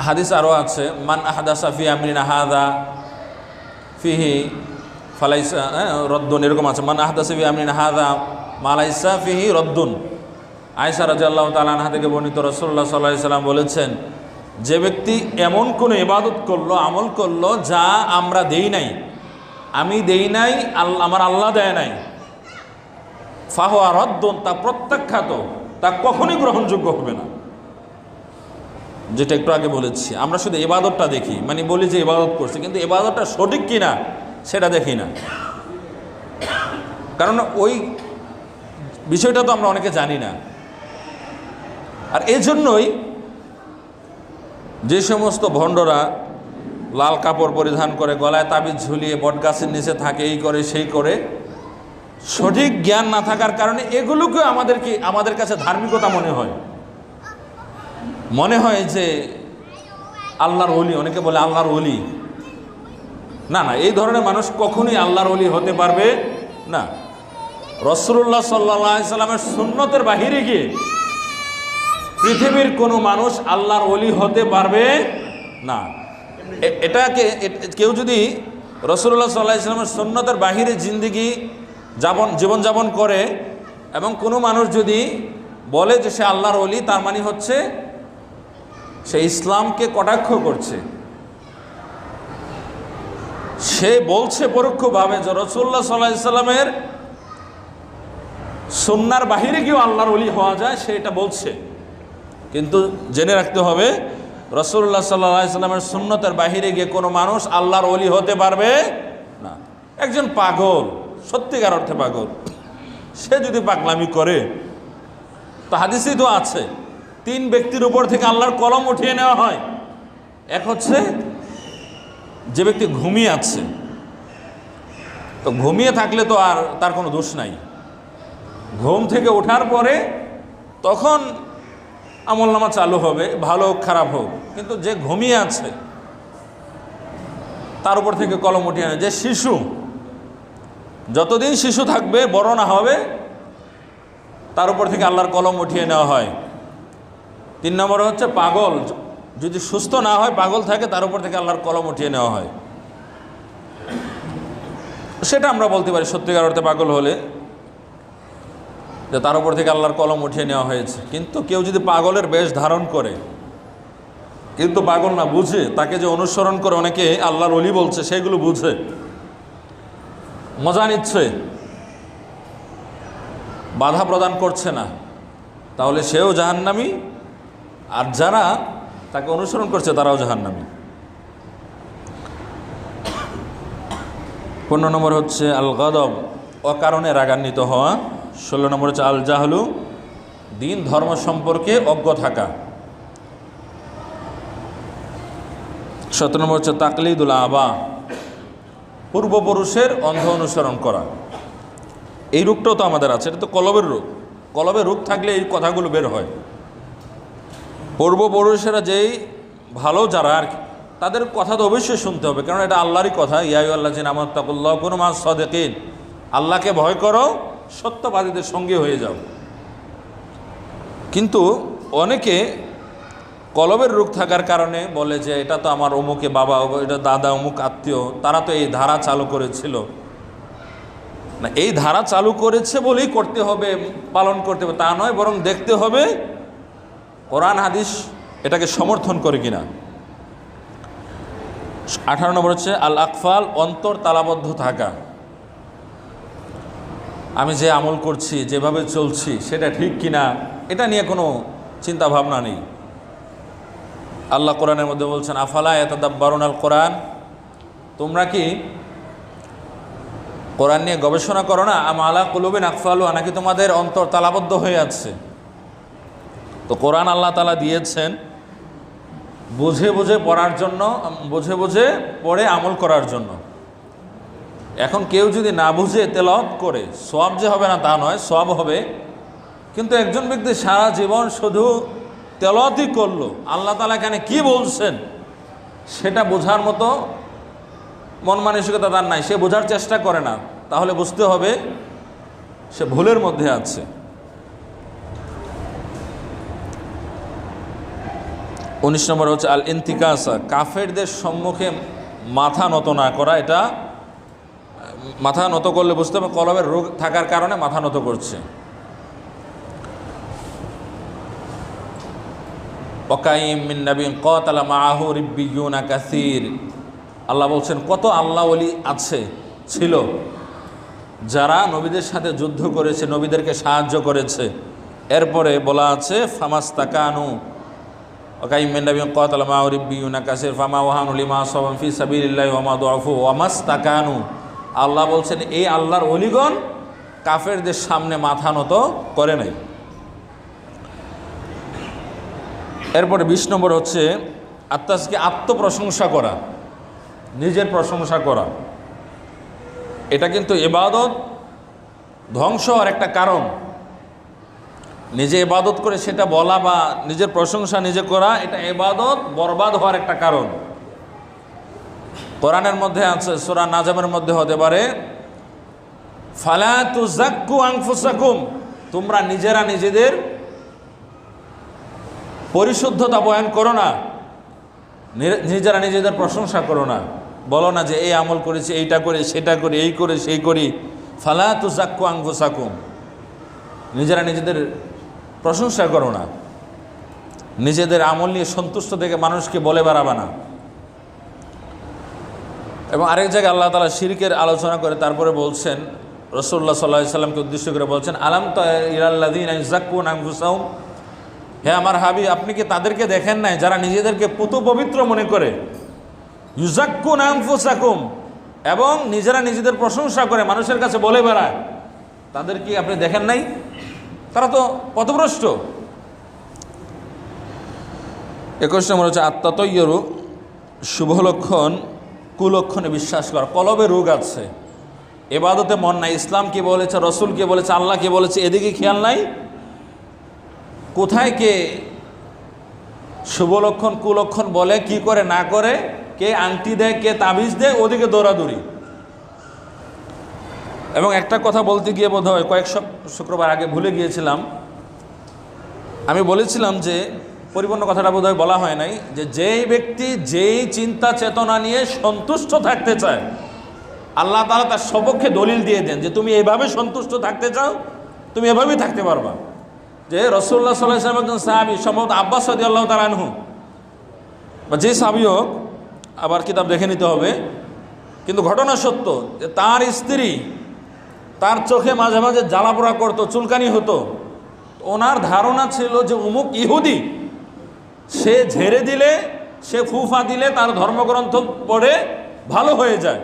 হাদিস আরও আছে, মান আহদাসা ফি আমরিনা হাযা ফিহি ফালাইসা রদ্দুন, এরকম আছে, মান আহদাসা ফি আমরিনা হাযা মা লাইসা ফিহি রদ্দুন। আয়েশা রাদিয়াল্লাহু তাআলা আনহা থেকে বর্ণিত, রাসূলুল্লাহ সাল্লাল্লাহু আলাইহি সাল্লাম বলেছেন, যে ব্যক্তি এমন কোনো ইবাদত করলো, আমল করলো, যা আমরা দেই নাই, আমি দেই নাই, আমার আল্লাহ দেয় নাই, ফাহুয়া রদ্দুন, তা প্রত্যাখ্যাত, তা কখনই গ্রহণযোগ্য হবে না। যেটা একটু আগে বলেছি, আমরা শুধু ইবাদতটা দেখি, মানে বলি যে ইবাদত করছি, কিন্তু ইবাদতটা সঠিক কিনা সেটা দেখি না, কারণ ওই বিষয়টা তো আমরা অনেকে জানি না। আর এই জন্যই যে সমস্ত ভণ্ডরা লাল কাপড় পরিধান করে, গলায় তাবিজ ঝুলিয়ে বটগাছের নিচে থাকে, এই করে সেই করে, সঠিক জ্ঞান না থাকার কারণে এগুলোকে আমাদের কাছে ধার্মিকতা মনে হয় যে আল্লাহর ওলি, অনেকে বলে আল্লাহর ওলি। না না, এই ধরনের মানুষ কখনোই আল্লাহর ওলি হতে পারবে না। রাসূলুল্লাহ সাল্লাল্লাহু আলাইহি সাল্লামের সুন্নতের বাহিরে গিয়ে পৃথিবীর কোনো মানুষ আল্লাহর ওলি হতে পারবে না। এটাকে কেউ যদি রাসূলুল্লাহ সাল্লাল্লাহু আলাইহি সাল্লামের সুন্নতের বাহিরে জীবনযাপন করে, এবং কোনো মানুষ যদি বলে যে সে আল্লাহর ওলি, তার মানে হচ্ছে সে ইসলামকে কটাক্ষ করছে। সে বলছে পরোক্ষভাবে যে রাসূলুল্লাহ সাল্লাল্লাহু আলাইহি সাল্লামের সুন্নাহর বাহিরে গিয়েও আল্লাহর ওলি হওয়া যায়, সে এটা বলছে। কিন্তু জেনে রাখতে হবে, রাসূলুল্লাহ সাল্লাল্লাহু আলাইহি সাল্লামের সুন্নতের বাহিরে গিয়ে কোনো মানুষ আল্লাহর ওলি হতে পারবে না। একজন পাগল, সত্যিকার অর্থে পাগল, সে যদি পাগলামি করে, তো হাদিসেই তো আছে, 3 ব্যক্তির উপর থেকে আল্লাহর কলম উঠিয়ে নেওয়া হয়। এক হচ্ছে যে ব্যক্তি ঘুমিয়ে আছে, তো ঘুমিয়ে থাকলে তো আর তার কোনো দোষ নাই, ঘুম থেকে ওঠার পরে তখন আমলনামা চালু হবে, ভালো হোক খারাপ হোক। কিন্তু যে ঘুমিয়ে আছে তার উপর থেকে কলম উঠিয়ে নেয়। যে শিশু, যতদিন শিশু থাকবে, বড় না হবে, তার উপর থেকে আল্লাহর কলম উঠিয়ে নেওয়া হয়। 3 নম্বর হচ্ছে পাগল, যদি সুস্থ না হয়, পাগল থাকে, তার উপর থেকে আল্লাহর কলম উঠিয়ে নেওয়া হয়। সেটা আমরা বলতে পারি সত্যিকার অর্থে পাগল হলে, যে তার উপর থেকে আল্লাহর কলম উঠিয়ে নেওয়া হয়েছে। কিন্তু কেউ যদি পাগলের বেশ ধারণ করে, কিন্তু পাগল না, বুঝে, তাকে যে অনুসরণ করে অনেকে আল্লাহর ওলি বলছে, সেগুলো বুঝে, মজা নিচ্ছে, বাধা প্রদান করছে না, তাহলে সেও জাহান্নামী, আর যারা তাকে অনুসরণ করছে তারাও জাহান্নামী। 15 নম্বর হচ্ছে আল গদব, অকারণে রাগান্বিত হওয়া। 16 নম্বর হচ্ছে আল জাহলু, দিন ধর্ম সম্পর্কে অজ্ঞ থাকা। 17 নম্বর হচ্ছে তাকলিদুল আবা, পূর্বপুরুষের অন্ধ অনুসরণ করা। এই রোগটাও তো আমাদের আছে, এটা তো কলবের রোগ। কলবের রোগ থাকলে এই কথাগুলো বের হয়। পূর্বপুরুষেরা যেই ভালো যারা আর কি, তাদের কথা তো অবশ্যই শুনতে হবে, কারণ এটা আল্লাহরই কথা। ইয়া আইয়ুহাল্লাযীনা আমানুত্তাকুল্লাহ কুনু মা'আস সাদিকিন, আল্লাহকে ভয় করো, সত্যবাদীদের সঙ্গে হয়ে যাও। কিন্তু অনেকে কলবের রোগ থাকার কারণে বলে যে এটা তো আমার অমুকে বাবা, এটা দাদা, অমুক আত্মীয়, তারা তো এই ধারা চালু করেছিল। না, এই ধারা চালু করেছে বলেই করতে হবে, পালন করতে হবে তা নয়, বরং দেখতে হবে কোরআন হাদিস এটাকে সমর্থন করে কিনা। 18 নম্বর হচ্ছে আল আকফাল, অন্তর তালাবদ্ধ থাকা। আমি যে আমল করছি, যেভাবে চলছি, সেটা ঠিক কিনা, এটা নিয়ে কোনো চিন্তা ভাবনা নেই। আল্লাহ কোরআনের মধ্যে বলছেন, আফালা ইয়াতাদাব্বারুনাল কোরআন, তোমরা কি কোরআন নিয়ে গবেষণা করো না, আলা কুলুবিন আকফালু, নাকি তোমাদের অন্তর তালাবদ্ধ হয়ে আছে? তো কোরআন আল্লাহ তাআলা দিয়েছেন বুঝে বুঝে পড়ার জন্য, বুঝে বুঝে পড়ে আমল করার জন্য। এখন কেউ যদি না বুঝে তেলাওয়াত করে, সওয়াব যে হবে না তা নয়, সওয়াব হবে, কিন্তু একজন ব্যক্তি সারা জীবন শুধু তেলাওয়াতই করলো, আল্লাহ তাআলা এখানে কি বলছেন সেটা বোঝার মতো মন মানসিকতা তার নাই, সে বোঝার চেষ্টা করে না, তাহলে বুঝতে হবে সে ভুলের মধ্যে আছে। 19 নম্বর হচ্ছে আল ইন্তিকাসা, কাফেরদের সম্মুখে মাথা নত না করা। এটা মাথা নত করলে বুঝতে হবে কলবের রোগ থাকার কারণে মাথা নত করছে। ওয়াকাইম মিন নাবিয়্যিন কাতালা মাআহু রিব্বিয়ুনা কাসীর, আল্লাহ বলছেন কত আল্লাহ ওলি আছে ছিল যারা নবীদের সাথে যুদ্ধ করেছে, নবীদেরকে সাহায্য করেছে। এরপরে বলা আছে ফামাস্তাকানু, ওয়াকাইম মিন নাবিয়্যিন কাতালা মাআহু রিব্বিয়ুনা কাসীর ফামা ওয়াহানু লিমা আসাবাহুম ফি সাবিলিল্লাহি ওয়া মা দুআফু ওয়া মাস্তাকানু। আল্লাহ বলছেন এই আল্লাহর ওলিগণ কাফেরদের সামনে মাথা নত করে নাই। এরপরে 20 নম্বর হচ্ছে আত্মাজকে আত্মপ্রশংসা করা, নিজের প্রশংসা করা। এটা কিন্তু ইবাদত ধ্বংস হওয়ার একটা কারণ। নিজে ইবাদত করে সেটা বলা বা নিজের প্রশংসা নিজে করা, এটা ইবাদত বরবাদ হওয়ার একটা কারণ। কোরআনের মধ্যে আছে, সূরা নাজমের মধ্যে হতে পারে ফালা তুযাক্কু আনফুসাকুম, তোমরা নিজেরা নিজেদের পরিশুদ্ধতা বয়ান করো না, নিজেরা নিজেদের প্রশংসা করো না, বলো না যে এই আমল করেছি, এইটা করি, সেটা করি, এই করে সেই করি। ফালা তুযাক্কু আনফুসাকুম, নিজেরা নিজেদের প্রশংসা করো না, নিজেদের আমল নিয়ে সন্তুষ্ট থেকে মানুষকে বলে বেড়াবে না। এবং আরেক জায়গায় আল্লাহ তাআলা শিরকের আলোচনা করে তারপরে বলছেন, রাসূলুল্লাহ সাল্লাল্লাহু আলাইহি সাল্লামকে উদ্দেশ্য করে বলছেন আলাম তারা ইলাল্লাযীনা ইউযাক্কুনা আনফুসাহুম, হে আমার হাবিব আপনি কি তাদেরকে দেখেন নাই যারা নিজেদেরকে পুত পবিত্র মনে করে, ইউযাক্কুনা আনফুসাকুম, এবং নিজেরা নিজেদের প্রশংসা করে মানুষের কাছে বলে বেড়ায়, তাদের কি আপনি দেখেন নাই? তারা তো পথভ্রষ্ট। 21 নম্বর হচ্ছে আত্মাতয়্যরু, শুভ লক্ষণ কুলক্ষণে বিশ্বাস করা। কলবে রোগ আছে, ইবাদতে মন নাই, ইসলাম কি বলেছে, রসুল কি বলেছে, আল্লাহ কি বলেছে, এদিকে খেয়াল নাই। কোথায় কে শুভ লক্ষণ কুলক্ষণ বলে, কি করে না করে, কে আংটি দেয়, কে তাবিজ দেয়, ওদিকে দৌড়াদৌড়ি। এবং একটা কথা বলতে গিয়ে বোধ হয় কয়েক শুক্রবার আগে ভুলে গিয়েছিলাম, আমি বলেছিলাম যে পরিপূর্ণ কথাটা বোধ হয় বলা হয় নাই, যে যেই ব্যক্তি যেই চিন্তা চেতনা নিয়ে সন্তুষ্ট থাকতে চায়, আল্লাহ তাআলা তার সপক্ষে দলিল দিয়ে দেন যে তুমি এভাবে সন্তুষ্ট থাকতে চাও, তুমি এভাবেই থাকতে পারবা। যে রাসূলুল্লাহ সাল্লাল্লাহু আলাইহি ওয়াসাল্লাম একজন সাহাবী, সম্ভবত আব্বাস রাদিয়াল্লাহু তাআলা আনহু, বা যে সাহাবী হোক, আবার কিতাব দেখে নিতে হবে, কিন্তু ঘটনা সত্য যে তার স্ত্রী তার চোখে মাঝে মাঝে জ্বালাপোড়া করতো, চুলকানি হতো। ওনার ধারণা ছিল যে অমুক ইহুদি, সে ঝেড়ে দিলে, সে ফুফা দিলে তার ধর্মগ্রন্থ পড়ে ভালো হয়ে যায়।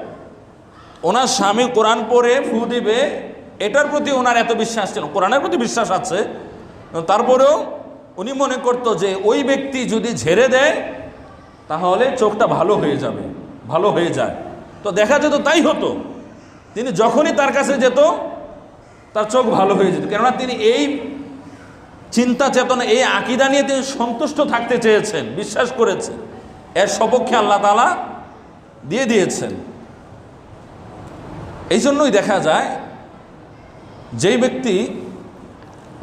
ওনার স্বামী কোরআন পড়ে ফু দিবে, এটার প্রতি ওনার এত বিশ্বাস ছিল। কোরআনের প্রতি বিশ্বাস আছে, তারপরেও উনি মনে করতো যে ওই ব্যক্তি যদি ঝেড়ে দেয় তাহলে চোখটা ভালো হয়ে যাবে, ভালো হয়ে যায়। তো দেখা যেত তাই হতো, তিনি যখনই তার কাছে যেত তার চোখ ভালো হয়ে যেত, কেননা তিনি এই চিন্তা চেতনা, এই আকীদা নিয়ে তিনি সন্তুষ্ট থাকতে চেয়েছেন, বিশ্বাস করেছেন। এর সপক্ষে আল্লাহ তাআলা দিয়ে দিয়েছেন। এই জন্যই দেখা যায় যেই ব্যক্তি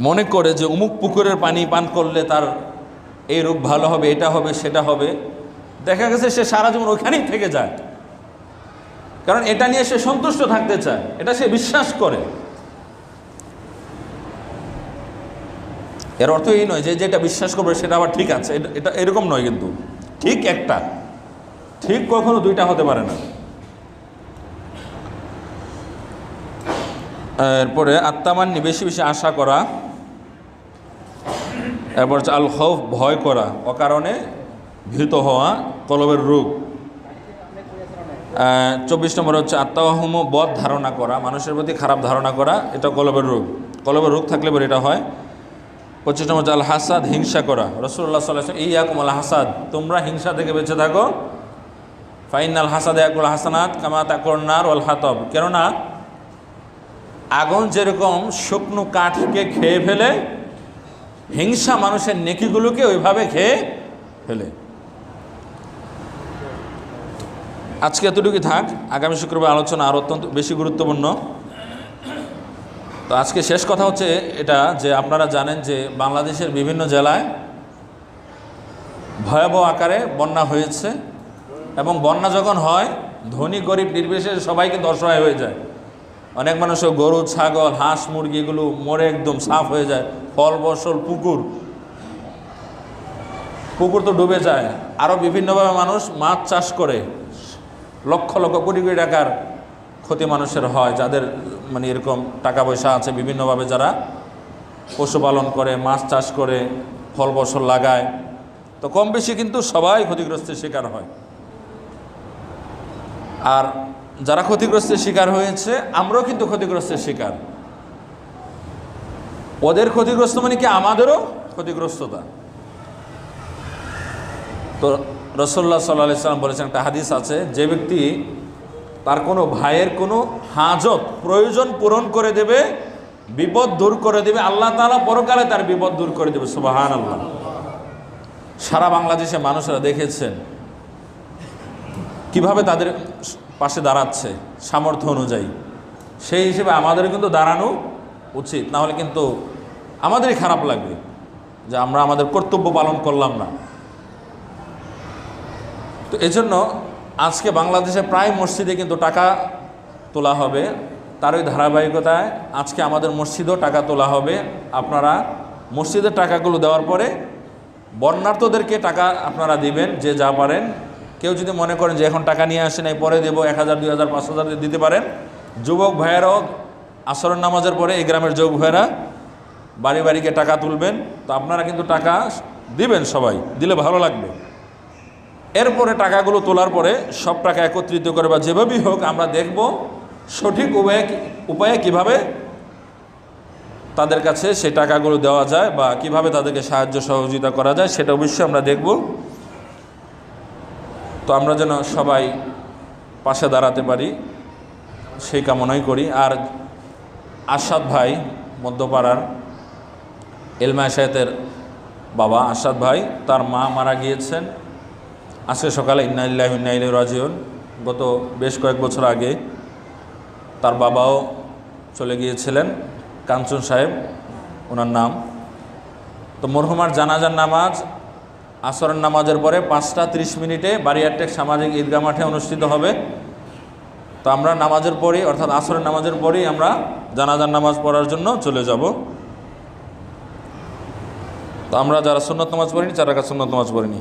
মনে করে যে অমুক পুকুরের পানি পান করলে তার এই রোগ ভালো হবে, এটা হবে, সেটা হবে, দেখা গেছে সে সারা জীবন ওইখানেই থেকে যায়, কারণ এটা নিয়ে সে সন্তুষ্ট থাকতে চায়, এটা সে বিশ্বাস করে। এর অর্থ এই নয় যে যেটা বিশ্বাস করবে সেটা আবার ঠিক আছে, এটা এরকম নয়। কিন্তু ঠিক একটা, ঠিক কখনো দুইটা হতে পারে না। এরপরে আত্মামান্নি, বেশি বেশি আশা করা। এরপর হচ্ছে আল খৌফ, ভয় করা, অকারণে ভীত হওয়া, কলবের রোগ। 24 নম্বর হচ্ছে আত্মাওয়াহুম, বদ ধারণা করা, মানুষের প্রতি খারাপ ধারণা করা, এটা কলবের রোগ। কলবের রোগ থাকলে পরে এটা হয়। 25 নম্বর আল হাসাদ, হিংসা করা। রাসূলুল্লাহ সাল্লাল্লাহু আলাইহি ওয়াসাল্লাম ইয়াকুম আল হাসাদ, তোমরা হিংসা থেকে বেঁচে থাকো। ফাইনাল হাসাদ ইয়াকুল হাসানাত কামা তাকুর নার ওয়াল হাতব, কেননা আগুন যেরকম শুকনো কাঠকে খেয়ে ফেলে, হিংসা মানুষের নেকিগুলোকে ওইভাবে খেয়ে ফেলে। আজকে এতটুকুই থাক, আগামী শুক্রবার আলোচনা আরও অত্যন্ত বেশি গুরুত্বপূর্ণ। তো আজকে শেষ কথা হচ্ছে এটা যে আপনারা জানেন যে বাংলাদেশের বিভিন্ন জেলায় ভয়াবহ আকারে বন্যা হয়েছে, এবং বন্যা যখন হয় ধনী গরিব নির্বিশেষে সবাই কিন্তু অসহায় হয়ে যায়। অনেক মানুষের গরু ছাগল হাঁস মুরগি এগুলো মরে একদম সাফ হয়ে যায়। ফল ফসল পুকুর তো ডুবে যায়। আরও বিভিন্নভাবে মানুষ মাছ চাষ করে, লক্ষ লক্ষ কোটি কোটি টাকার ক্ষতি মানুষের হয়, যাদের মানে এরকম টাকা পয়সা আছে, বিভিন্নভাবে যারা পশুপালন করে, মাছ চাষ করে, ফল ফসল লাগায়, তো কম বেশি কিন্তু সবাই ক্ষতিগ্রস্তের শিকার হয়। আর যারা ক্ষতিগ্রস্তের শিকার হয়েছে, আমরাও কিন্তু ক্ষতিগ্রস্তের শিকার। ওদের ক্ষতিগ্রস্ত মানে কি আমাদেরও ক্ষতিগ্রস্ততা। তো রাসূলুল্লাহ সাল্লাল্লাহু আলাইহি ওয়াসাল্লাম বলেছেন, একটা হাদিস আছে, যে ব্যক্তি তার কোনো ভাইয়ের কোনো হাজত প্রয়োজন পূরণ করে দেবে, বিপদ দূর করে দেবে, আল্লাহ তাআলা পরকালে তার বিপদ দূর করে দেবে। সুবহানাল্লাহ। সারা বাংলাদেশে মানুষরা দেখেছেন কিভাবে তাদের পাশে দাঁড়াচ্ছে সামর্থ্য অনুযায়ী। সেই হিসেবে আমাদের কিন্তু দাঁড়ানো উচিত, না হলে কিন্তু আমাদেরই খারাপ লাগবে যে আমরা আমাদের কর্তব্য পালন করলাম না। তো এজন্য আজকে বাংলাদেশে প্রায় মসজিদে কিন্তু টাকা তোলা হবে। তারই ধারাবাহিকতায় আজকে আমাদের মসজিদেও টাকা তোলা হবে। আপনারা মসজিদের টাকাগুলো দেওয়ার পরে বন্যার্তদেরকে টাকা আপনারা দিবেন, যে যা পারেন। কেউ যদি মনে করেন যে এখন টাকা নিয়ে আসেন, এই পরে দেবো, 1000 2000 5000 দিতে পারেন। যুবক ভাইয়েরাও আসরের নামাজের পরে এই গ্রামের যুবক ভাইয়েরা বাড়ি বাড়িকে টাকা তুলবেন। তো আপনারা কিন্তু টাকা দিবেন, সবাই দিলে ভালো লাগবে। এরপরে টাকাগুলো তোলার পরে সব টাকা একত্রিত করে বা যেভাবেই হোক আমরা দেখব সঠিক উপায়ে কিভাবে তাদের কাছে সেই টাকাগুলো দেওয়া যায় বা কিভাবে তাদেরকে সাহায্য সহযোগিতা করা যায়, সেটা অবশ্যই আমরা দেখব। তো আমরা যেন সবাই পাশে দাঁড়াতে পারি সেই কামনাই করি। আর আশাদ ভাই, মধ্যপাড়ার এলমা শায়েতের বাবা আশাদ ভাই, তার মা মারা গিয়েছেন আজকে সকালে। ইন্না লিল্লাহি ওয়া ইন্না ইলাইহি রাজিউন। গত বেশ কয়েক বছর আগে তার বাবাও চলে গিয়েছিলেন, কাঞ্চন সাহেব ওনার নাম। তো মরহুমার জানাজার নামাজ আসরের নামাজের পরে 5:30 বাড়িয়ারটেক সামাজিক ঈদগাহ মাঠে অনুষ্ঠিত হবে। তো আমরা নামাজের পরেই, অর্থাৎ আসরের নামাজের পরেই আমরা জানাজার নামাজ পড়ার জন্য চলে যাব। তো আমরা যারা সুন্নত নামাজ পড়িনি, 4 রাকাত সুন্নত নামাজ পড়িনি।